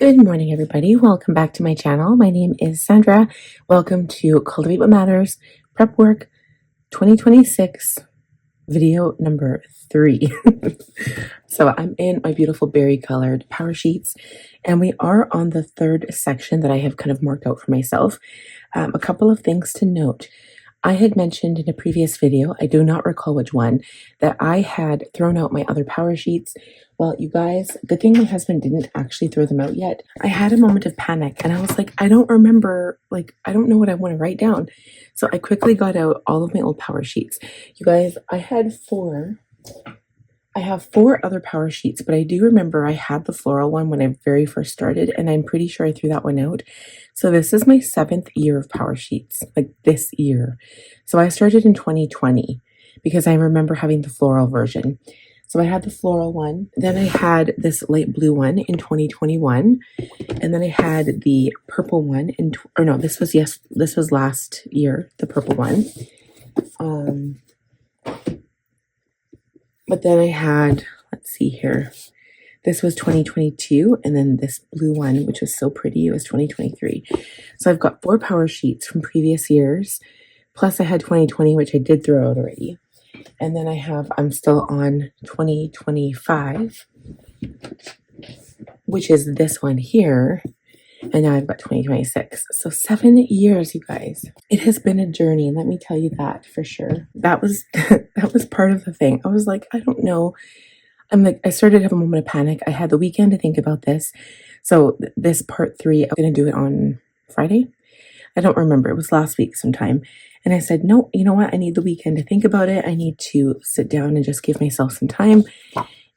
Good morning, everybody. Welcome back to my channel. My name is Sandra. Welcome to Cultivate What Matters Prep Work 2026 video number 3. So I'm in my beautiful berry colored power sheets, and we are on the third section that I have kind of marked out for myself. A couple of things to note. I had mentioned in a previous video, I do not recall which one, that I had thrown out my other power sheets. Well, you guys, good thing my husband didn't actually throw them out yet. I had a moment of panic and I was like, I don't remember, I don't know what I want to write down. So I quickly got out all of my old power sheets. You guys, I have 4 other power sheets, but I do remember I had the floral one when I very first started, and I'm pretty sure I threw that one out. So this is my 7th year of power sheets, like this year. So I started in 2020 because I remember having the floral version. So I had the floral one, then I had this light blue one in 2021, and then I had the purple one this was last year, the purple one. But then I had, let's see here, this was 2022, and then this blue one, which was so pretty, it was 2023. So I've got 4 power sheets from previous years, plus I had 2020, which I did throw out already. And then I'm still on 2025, which is this one here. And now I've got 2026. So 7 years, you guys. It has been a journey, let me tell you that for sure. That was that was part of the thing. I was like, I don't know. I started to have a moment of panic. I had the weekend to think about this. So this part 3, I'm going to do it on Friday. I don't remember. It was last week sometime. And I said, no, you know what? I need the weekend to think about it. I need to sit down and just give myself some time.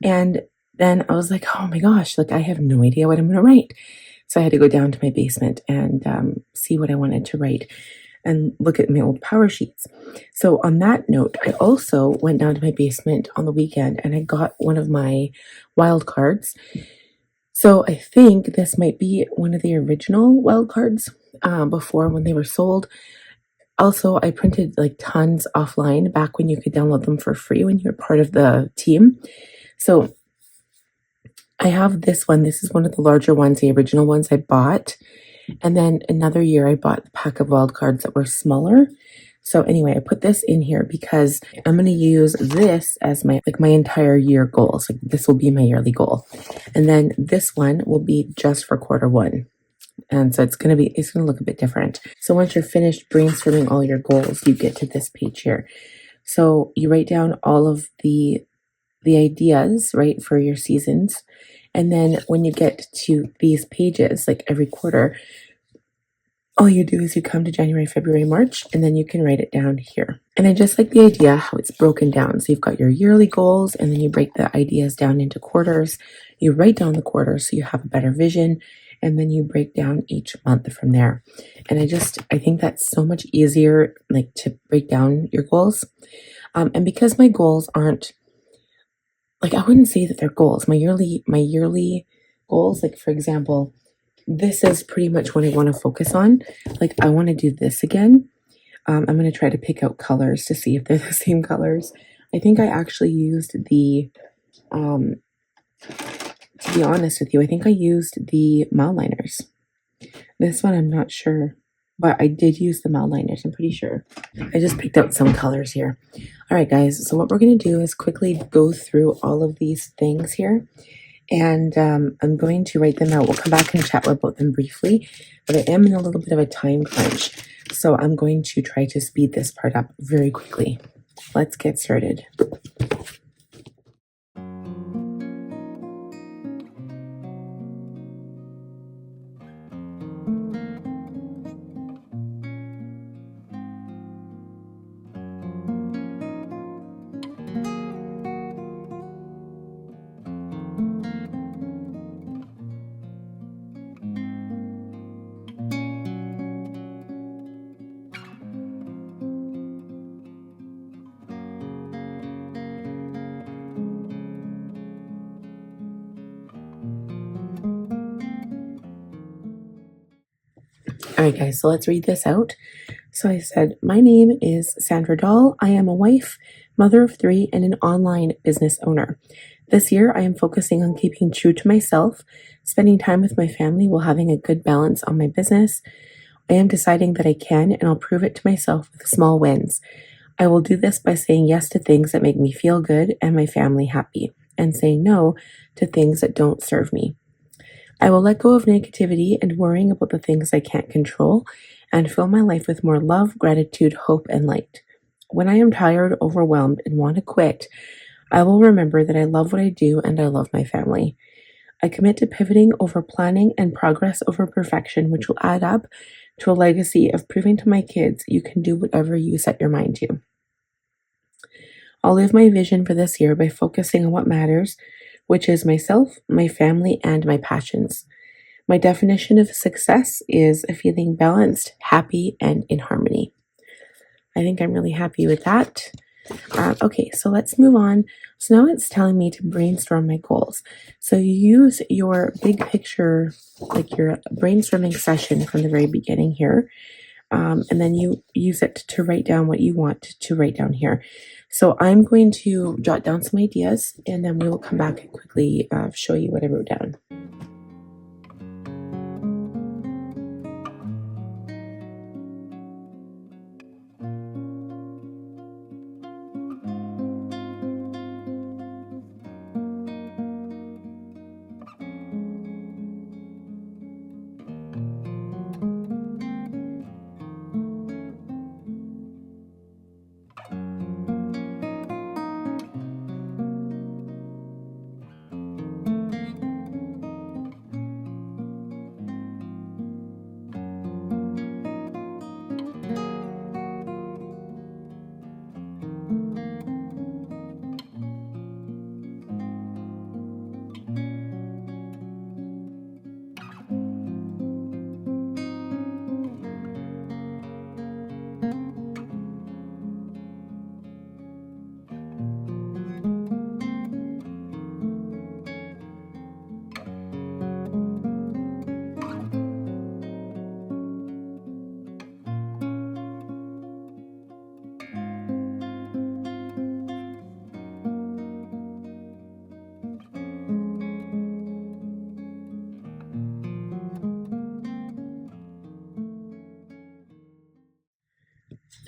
And then I was like, oh my gosh, I have no idea what I'm going to write. So I had to go down to my basement and see what I wanted to write and look at my old power sheets. So on that note, I also went down to my basement on the weekend and I got one of my wild cards. So I think this might be one of the original wild cards before when they were sold. Also, I printed tons offline back when you could download them for free when you were part of the team. So I have this one. This is one of the larger ones, the original ones I bought. And then another year I bought a pack of wild cards that were smaller. So anyway, I put this in here because I'm going to use this as my entire year goal. So this will be my yearly goal. And then this one will be just for quarter 1. And so it's going to look a bit different. So once you're finished brainstorming all your goals, you get to this page here. So you write down all of the ideas, right, for your seasons. And then when you get to these pages, every quarter, all you do is you come to January, February, March, and then you can write it down here. And I just like the idea how it's broken down. So you've got your yearly goals, and then you break the ideas down into quarters. You write down the quarters so you have a better vision, and then you break down each month from there. And I think that's so much easier, to break down your goals. And because my goals aren't, I wouldn't say that they're goals. My yearly goals, for example, this is pretty much what I want to focus on. I want to do this again. I'm going to try to pick out colors to see if they're the same colors. I think I actually used to be honest with you, I think I used the Mileliners. This one, I'm not sure, but I did use the Mileliners, I'm pretty sure. I just picked out some colors here. All right, guys, so what we're going to do is quickly go through all of these things here. And I'm going to write them out. We'll come back and chat about them briefly, but I am in a little bit of a time crunch. So I'm going to try to speed this part up very quickly. Let's get started. All right, guys, so let's read this out. So I said, my name is Sandra Dahl. I am a wife, mother of 3, and an online business owner. This year, I am focusing on keeping true to myself, spending time with my family while having a good balance on my business. I am deciding that I can, and I'll prove it to myself with small wins. I will do this by saying yes to things that make me feel good and my family happy, and saying no to things that don't serve me. I will let go of negativity and worrying about the things I can't control and fill my life with more love, gratitude, hope, and light. When I am tired, overwhelmed, and want to quit, I will remember that I love what I do and I love my family. I commit to pivoting over planning and progress over perfection, which will add up to a legacy of proving to my kids you can do whatever you set your mind to. I'll live my vision for this year by focusing on what matters, which is myself, my family, and my passions. My definition of success is feeling balanced, happy, and in harmony. I think I'm really happy with that. Okay, so let's move on. So now it's telling me to brainstorm my goals. So you use your big picture, like your brainstorming session from the very beginning here, and then you use it to write down what you want to write down here. So I'm going to jot down some ideas, and then we will come back and quickly show you what I wrote down.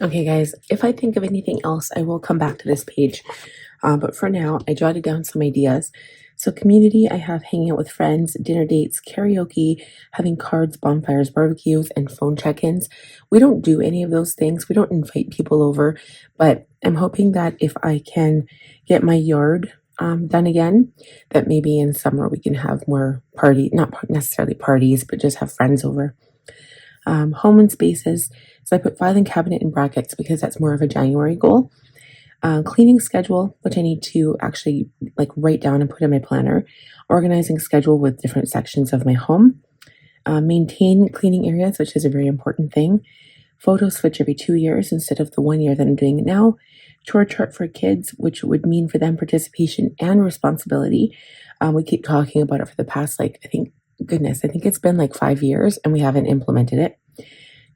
Okay, guys, if I think of anything else, I will come back to this page. But for now, I jotted down some ideas. So, community, I have hanging out with friends, dinner dates, karaoke, having cards, bonfires, barbecues, and phone check ins. We don't do any of those things. We don't invite people over, but I'm hoping that if I can get my yard done again, that maybe in summer we can have more not necessarily parties, but just have friends over. Home and spaces. So I put filing cabinet in brackets because that's more of a January goal. Cleaning schedule, which I need to actually like write down and put in my planner. Organizing schedule with different sections of my home. Maintain cleaning areas, which is a very important thing. Photo switch every 2 years instead of the 1 year that I'm doing it now. Chore chart for kids, which would mean for them participation and responsibility. We keep talking about it for the past, I think it's been like 5 years and we haven't implemented it.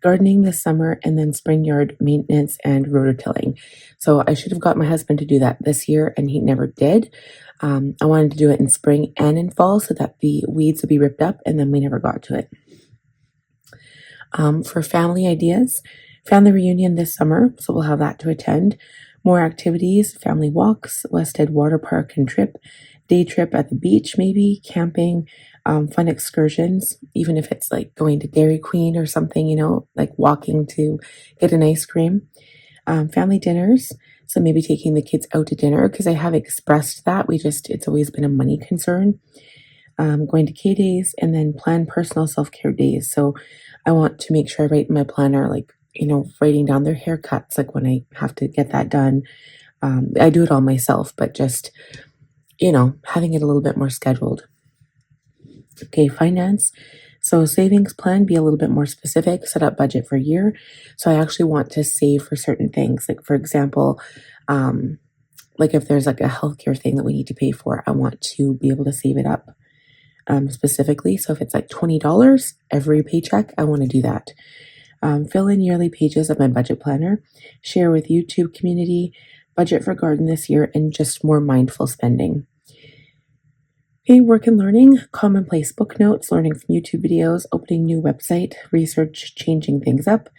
Gardening this summer, and then spring yard maintenance and rototilling. So I should have got my husband to do that this year and he never did. I wanted to do it in spring and in fall so that the weeds would be ripped up, and then we never got to it. For family ideas, family reunion this summer, so we'll have that to attend. More activities, family walks, West End Water Park and trip, day trip at the beach maybe, camping, fun excursions, even if it's like going to Dairy Queen or something, like walking to get an ice cream. Family dinners, so maybe taking the kids out to dinner, because I have expressed that. It's always been a money concern. Going to K days, and then plan personal self-care days. So I want to make sure I write in my planner, writing down their haircuts, like when I have to get that done. I do it all myself, but just, having it a little bit more scheduled. Okay, finance. So savings plan, be a little bit more specific, set up budget for a year. So I actually want to save for certain things. Like for example, if there's like a healthcare thing that we need to pay for, I want to be able to save it up specifically. So if it's like $20 every paycheck, I want to do that. Fill in yearly pages of my budget planner, share with YouTube community, budget for garden this year, and just more mindful spending. Okay, work and learning, commonplace book notes, learning from YouTube videos, opening new website, research, changing things up,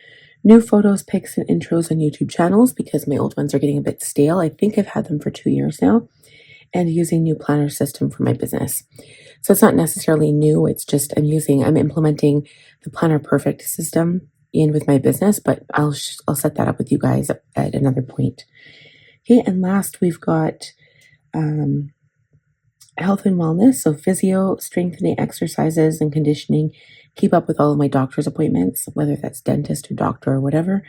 new photos, pics, and intros on YouTube channels because my old ones are getting a bit stale. I think I've had them for 2 years now, and using new planner system for my business. So it's not necessarily new, it's just I'm implementing the Planner Perfect system in with my business, but I'll set that up with you guys at another point. Okay, and last we've got health and wellness, so physio, strengthening exercises and conditioning, keep up with all of my doctor's appointments, whether that's dentist or doctor or whatever,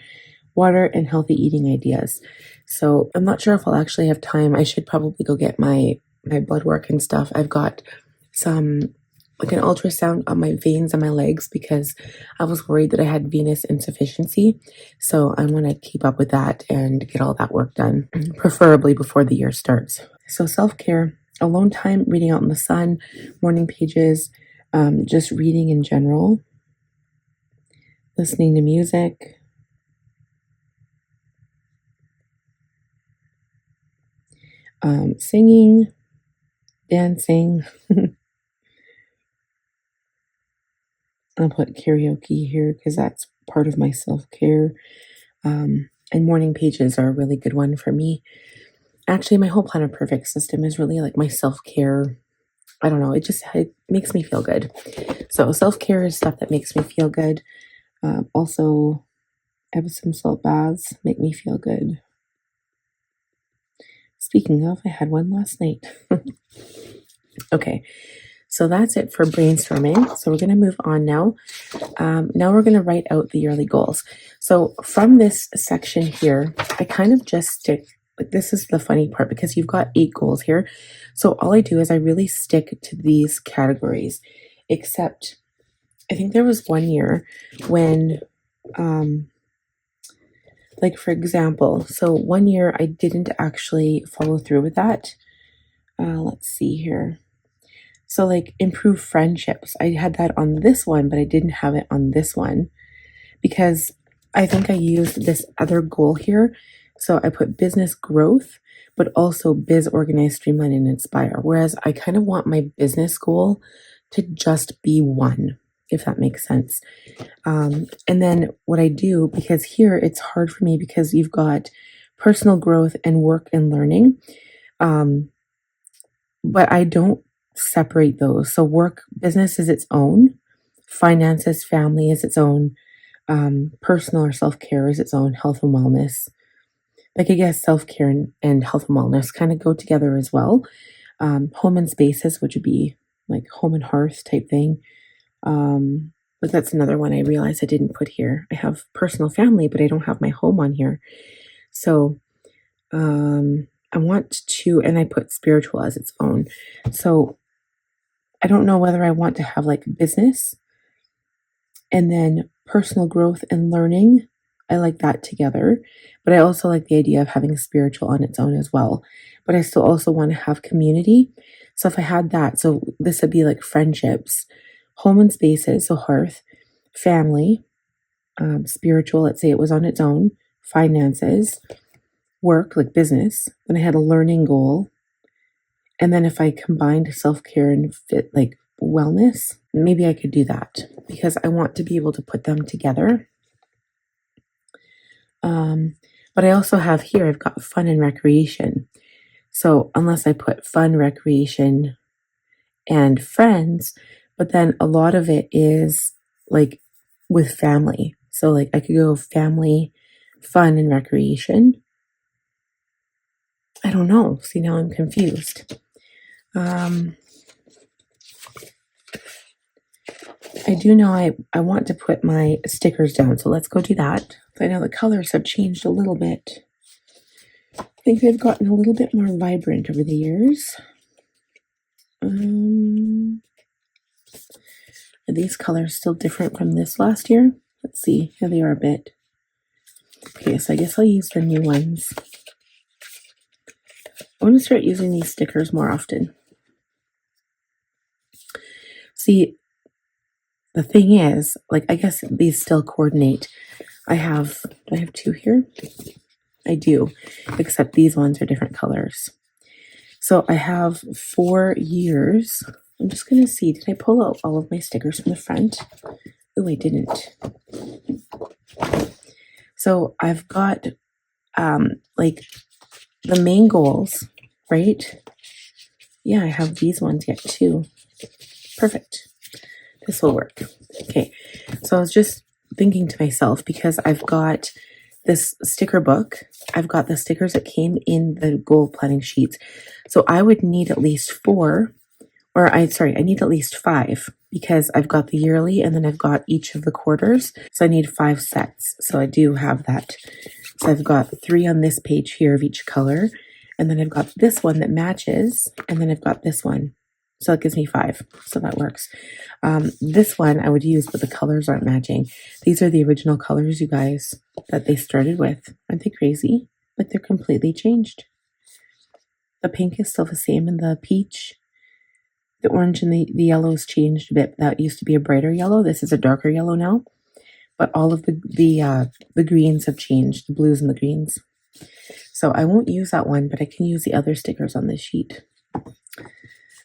water and healthy eating ideas. So I'm not sure if I'll actually have time. I should probably go get my blood work and stuff. I've got some like an ultrasound on my veins on my legs because I was worried that I had venous insufficiency. So I want to keep up with that and get all that work done, preferably before the year starts. So self-care, alone time, reading out in the sun, morning pages, just reading in general, listening to music, singing, dancing. I'll put karaoke here because that's part of my self-care. And morning pages are a really good one for me. Actually, my whole Planet Perfect system is really like my self-care. I don't know. It makes me feel good. So self-care is stuff that makes me feel good. Also, Epsom salt baths make me feel good. Speaking of, I had one last night. Okay, so that's it for brainstorming. So we're going to move on now. Now we're going to write out the yearly goals. So from this section here, I kind of just stick, like this is the funny part because you've got 8 goals here. So all I do is I really stick to these categories, except I think there was one year when, like for example, so one year I didn't actually follow through with that. Let's see here. So like improve friendships. I had that on this one, but I didn't have it on this one because I think I used this other goal here. So I put business growth, but also biz organize, streamline, and inspire. Whereas I kind of want my business goal to just be one, if that makes sense. And then what I do, because here it's hard for me because you've got personal growth and work and learning. But I don't separate those. So work, business is its own, finances, family is its own, personal or self-care is its own, health and wellness. Like I guess self-care and health and wellness kind of go together as well. Home and spaces, which would be like home and hearth type thing. But that's another one I realized I didn't put here. I have personal family, but I don't have my home on here. So I want to, and I put spiritual as its own. So I don't know whether I want to have like business and then personal growth and learning. I like that together, but I also like the idea of having spiritual on its own as well. But I still also want to have community. So if I had that, so this would be like friendships, home and spaces, so hearth, family, spiritual, let's say it was on its own, finances, work, like business. Then I had a learning goal. And then if I combined self-care and fit like wellness, maybe I could do that because I want to be able to put them together. But I also have here, I've got fun and recreation. So unless I put fun, recreation, and friends, but then a lot of it is like with family. So like I could go family, fun, and recreation. I don't know. See, now I'm confused. I do know I want to put my stickers down, so let's go do that. I know the colors have changed a little bit. I think they've gotten a little bit more vibrant over the years. Are these colors still different from this last year? Let's see. Here they are a bit. Okay, so I guess I'll use the new ones. I want to start using these stickers more often. See, the thing is, like, I guess these still coordinate. Do I have 2 here? I do, except these ones are different colors. So I have 4 years. I'm just going to see, did I pull out all of my stickers from the front? Oh, I didn't. So I've got like the main goals, right? Yeah, I have these ones yet too. Perfect. This will work. Okay. So I was just thinking to myself, because I've got this sticker book, I've got the stickers that came in the goal planning sheets. So I would need at least 4, or I need at least 5, because I've got the yearly and then I've got each of the quarters. So I need 5 sets. So I do have that. So I've got 3 on this page here of each color. And then I've got this one that matches. And then I've got this one. So it gives me 5. So that works. This one I would use, but the colors aren't matching. These are the original colors, you guys, that they started with. Aren't they crazy? Like, they're completely changed. The pink is still the same, and the peach, the orange and the yellow's changed a bit. That used to be a brighter yellow. This is a darker yellow now. But all of the greens have changed, the blues and the greens. So I won't use that one, but I can use the other stickers on this sheet.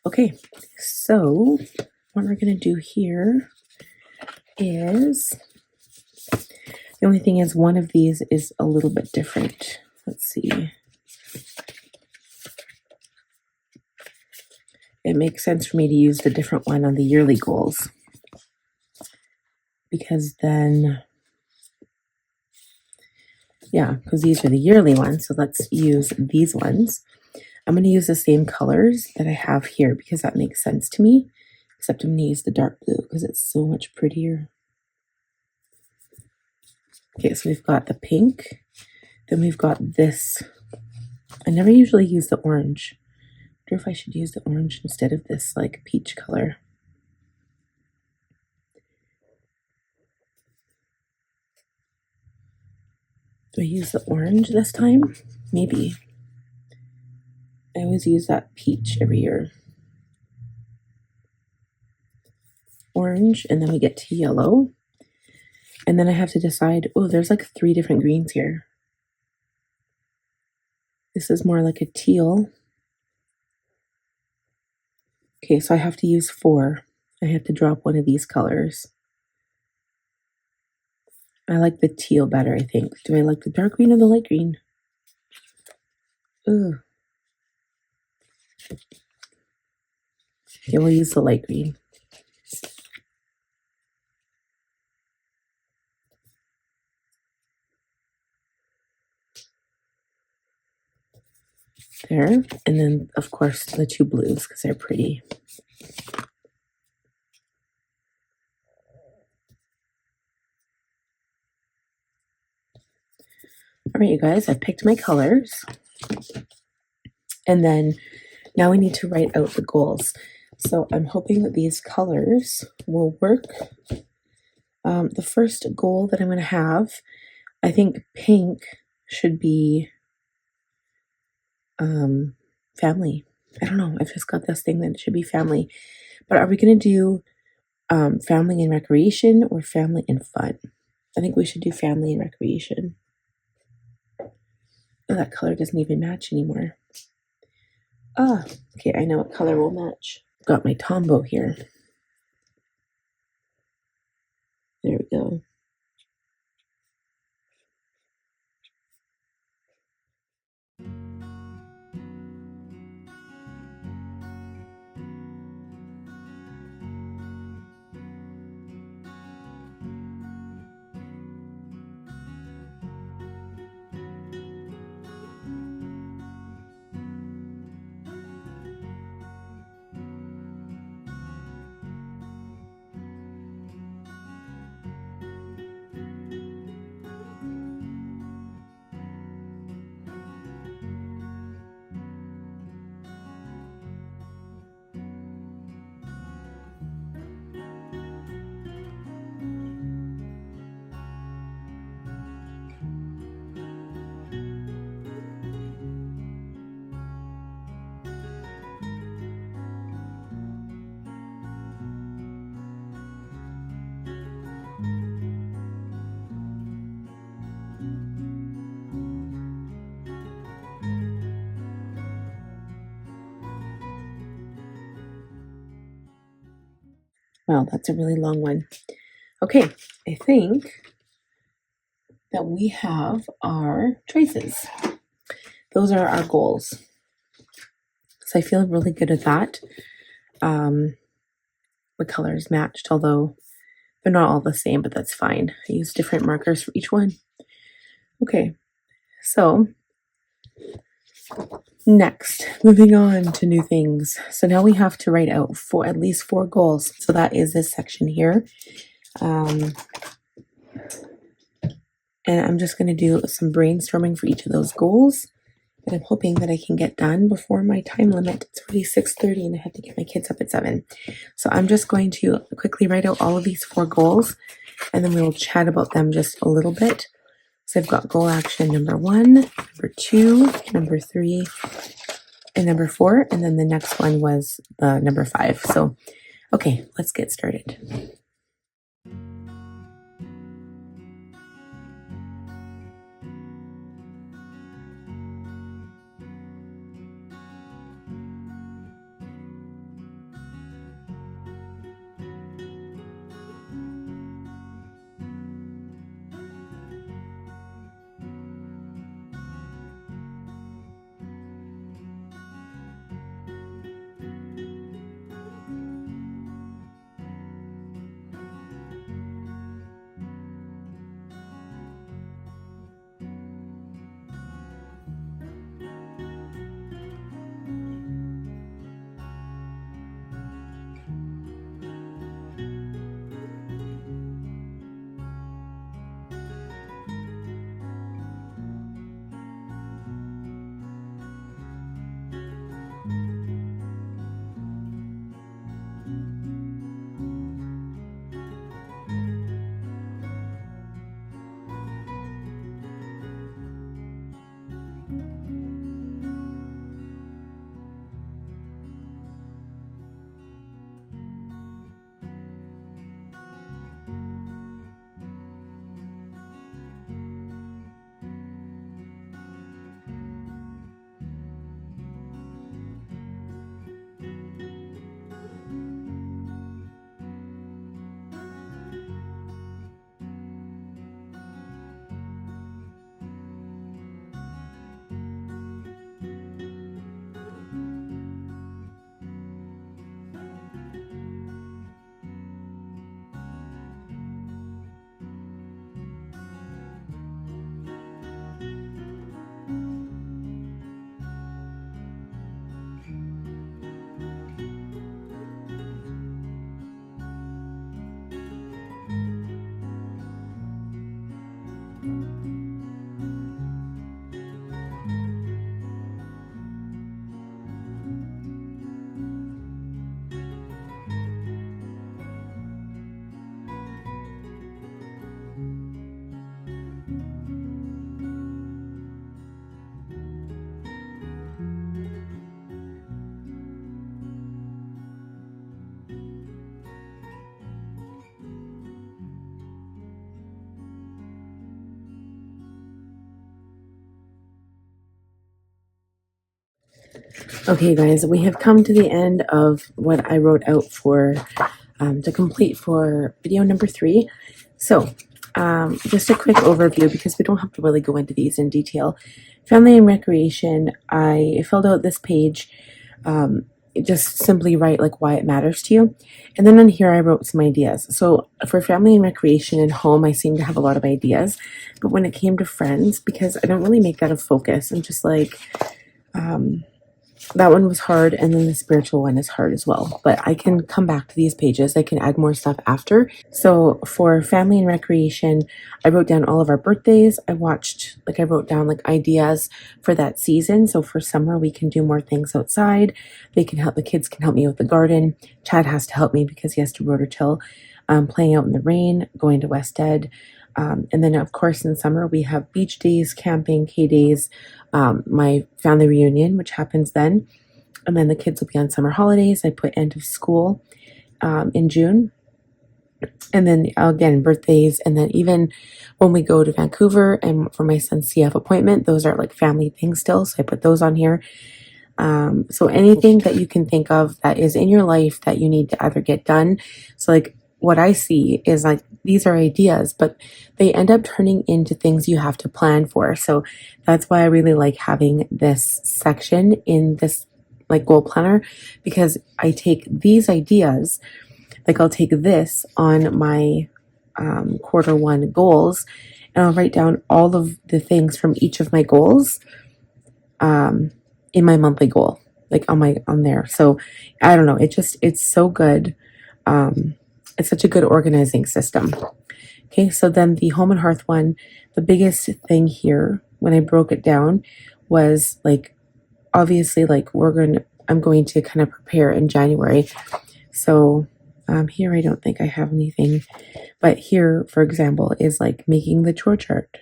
Okay, so what we're going to do here is, the only thing is one of these is a little bit different. Let's see. It makes sense for me to use the different one on the yearly goals, because then, yeah, because these are the yearly ones. So let's use these ones. I'm going to use the same colors that I have here because that makes sense to me, except I'm going to use the dark blue because it's so much prettier. Okay, so we've got the pink, then we've got this. I never usually use the orange. I wonder if I should use the orange instead of this like peach color. Do I use the orange this time? Maybe. I always use that peach every year. Orange, and then we get to yellow. And then I have to decide, oh, there's like 3 different greens here. This is more like a teal. Okay, so I have to use 4. I have to drop one of these colors. I like the teal better, I think. Do I like the dark green or the light green? Ugh. Okay, we'll use the light green. There. And then, of course, the 2 blues because they're pretty. All right, you guys, I've picked my colors. And then now we need to write out the goals. So I'm hoping that these colors will work. The first goal that I'm going to have, I think pink should be family. I don't know. I've just got this thing that it should be family. But are we going to do family and recreation or family and fun? I think we should do family and recreation. Oh, that color doesn't even match anymore. Ah, okay, I know what color will match. Got my Tombow here. There we go. Wow, that's a really long one. Okay, I think that we have our choices. Those are our goals. So I feel really good at that. The colors matched, although they're not all the same, but that's fine. I use different markers for each one. Okay, so next, moving on to new things. So now we have to write out at least 4 goals. So that is this section here. And I'm just going to do some brainstorming for each of those goals. And I'm hoping that I can get done before my time limit. It's already 6:30 and I have to get my kids up at 7. So I'm just going to quickly write out all of these 4 goals, and then we will chat about them just a little bit. So I've got goal action number 1, number 2, number 3, and number 4. And then the next one was number 5. So, okay, let's get started. Okay, guys, we have come to the end of what I wrote out for to complete for video number 3. So, just a quick overview because we don't have to really go into these in detail. Family and recreation, I filled out this page. Just simply write like why it matters to you. And then on here, I wrote some ideas. So for family and recreation and home, I seem to have a lot of ideas. But when it came to friends, because I don't really make that a focus, I'm just like, that one was hard, and then the spiritual one is hard as well. But I can come back to these pages. I can add more stuff after. So for family and recreation, I wrote down all of our birthdays. I wrote down like ideas for that season. So for summer, we can do more things outside. The kids can help me with the garden. Chad has to help me because he has to rototill, playing out in the rain, going to West Ed. And then, of course, in summer, we have beach days, camping, K-days, my family reunion, which happens then. And then the kids will be on summer holidays. I put end of school in June. And then, again, birthdays. And then even when we go to Vancouver and for my son's CF appointment, those are like family things still. So I put those on here. So anything that you can think of that is in your life that you need to either get done. So like what I see is like these are ideas, but they end up turning into things you have to plan for. So that's why I really like having this section in this like goal planner, because I take these ideas, like I'll take this on my quarter 1 goals, and I'll write down all of the things from each of my goals in my monthly goal, like on there. So I don't know, it's so good. It's such a good organizing system. Okay, so then the home and hearth one, the biggest thing here when I broke it down was like, obviously, like I'm going to kind of prepare in January. So here I don't think I have anything, but here, for example, is like making the chore chart,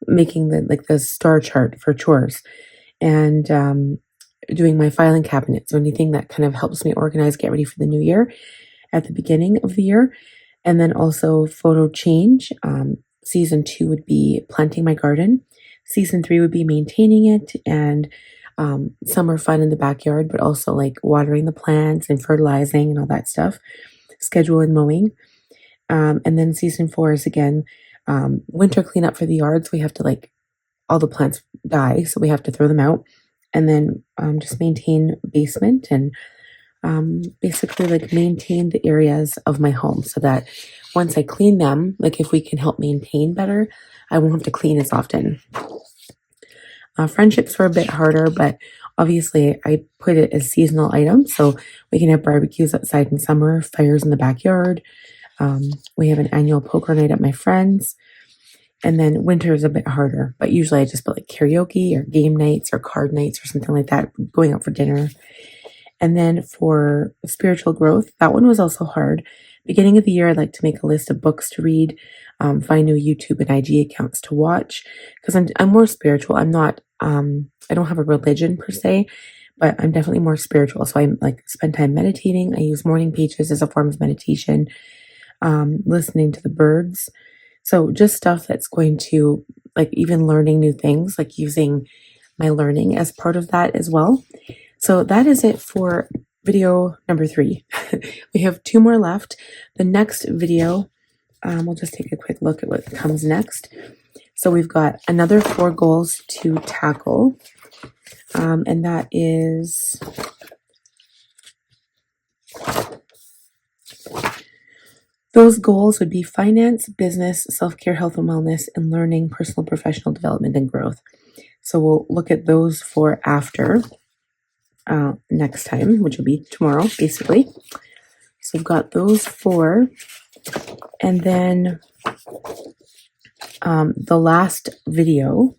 making the star chart for chores, and doing my filing cabinet. So anything that kind of helps me organize, get ready for the new year at the beginning of the year. And then also photo change. Season 2 would be planting my garden. Season 3 would be maintaining it, and summer fun in the backyard, but also like watering the plants and fertilizing and all that stuff. Schedule and mowing. And then season 4 is again winter cleanup for the yards. We have to like, all the plants die, so we have to throw them out. And then just maintain basement and basically like maintain the areas of my home so that once I clean them, like if we can help maintain better, I won't have to clean as often. Friendships were a bit harder, but obviously I put it as seasonal items. So we can have barbecues outside in summer, fires in the backyard. We have an annual poker night at my friend's. And then winter is a bit harder, but usually I just put like karaoke or game nights or card nights or something like that, going out for dinner. And then for spiritual growth, that one was also hard. Beginning of the year, I'd like to make a list of books to read, find new YouTube and IG accounts to watch, because I'm more spiritual. I'm not, I don't have a religion per se, but I'm definitely more spiritual. So I like spend time meditating. I use morning pages as a form of meditation, listening to the birds. So just stuff that's going to, like, even learning new things, like using my learning as part of that as well. So that is it for video number 3. We have 2 more left. The next video, we'll just take a quick look at what comes next. So we've got another 4 goals to tackle. And that is those goals would be finance, business, self-care, health and wellness, and learning, personal, professional development, and growth. So we'll look at those 4 after next time, which will be tomorrow, basically. So we've got those 4. And then the last video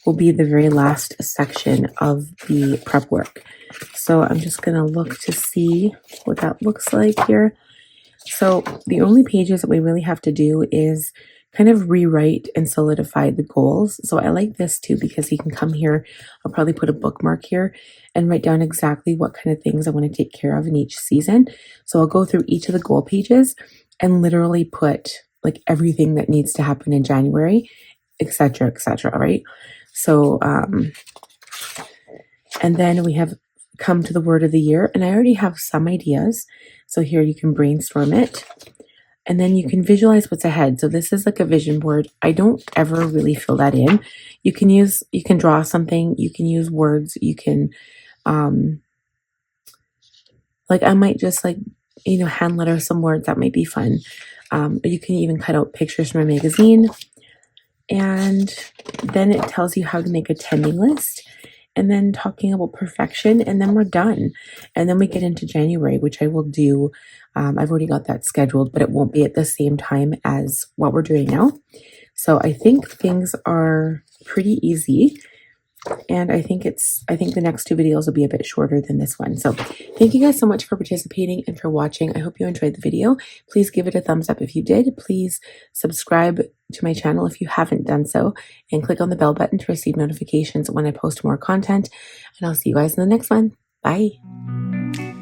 will be the very last section of the prep work. So I'm just going to look to see what that looks like here. So the only pages that we really have to do is kind of rewrite and solidify the goals. So I like this too, because you can come here, I'll probably put a bookmark here and write down exactly what kind of things I want to take care of in each season. So I'll go through each of the goal pages and literally put like everything that needs to happen in January, etc., right? So, and then we have come to the word of the year, and I already have some ideas. So here you can brainstorm it, and then you can visualize what's ahead. So this is like a vision board. I don't ever really fill that in. You can draw something, you can use words, you can, like I might just like, hand letter some words, that might be fun. But you can even cut out pictures from a magazine, and then it tells you how to make a tending list, and then talking about perfection, and then we're done. And then we get into January, which I will do. I've already got that scheduled, but it won't be at the same time as what we're doing now. So I think things are pretty easy. And I think the next 2 videos will be a bit shorter than this one. So thank you guys so much for participating and for watching. I hope you enjoyed the video. Please give it a thumbs up if you did. Please subscribe to my channel if you haven't done so, and click on the bell button to receive notifications when I post more content. And I'll see you guys in the next one. Bye.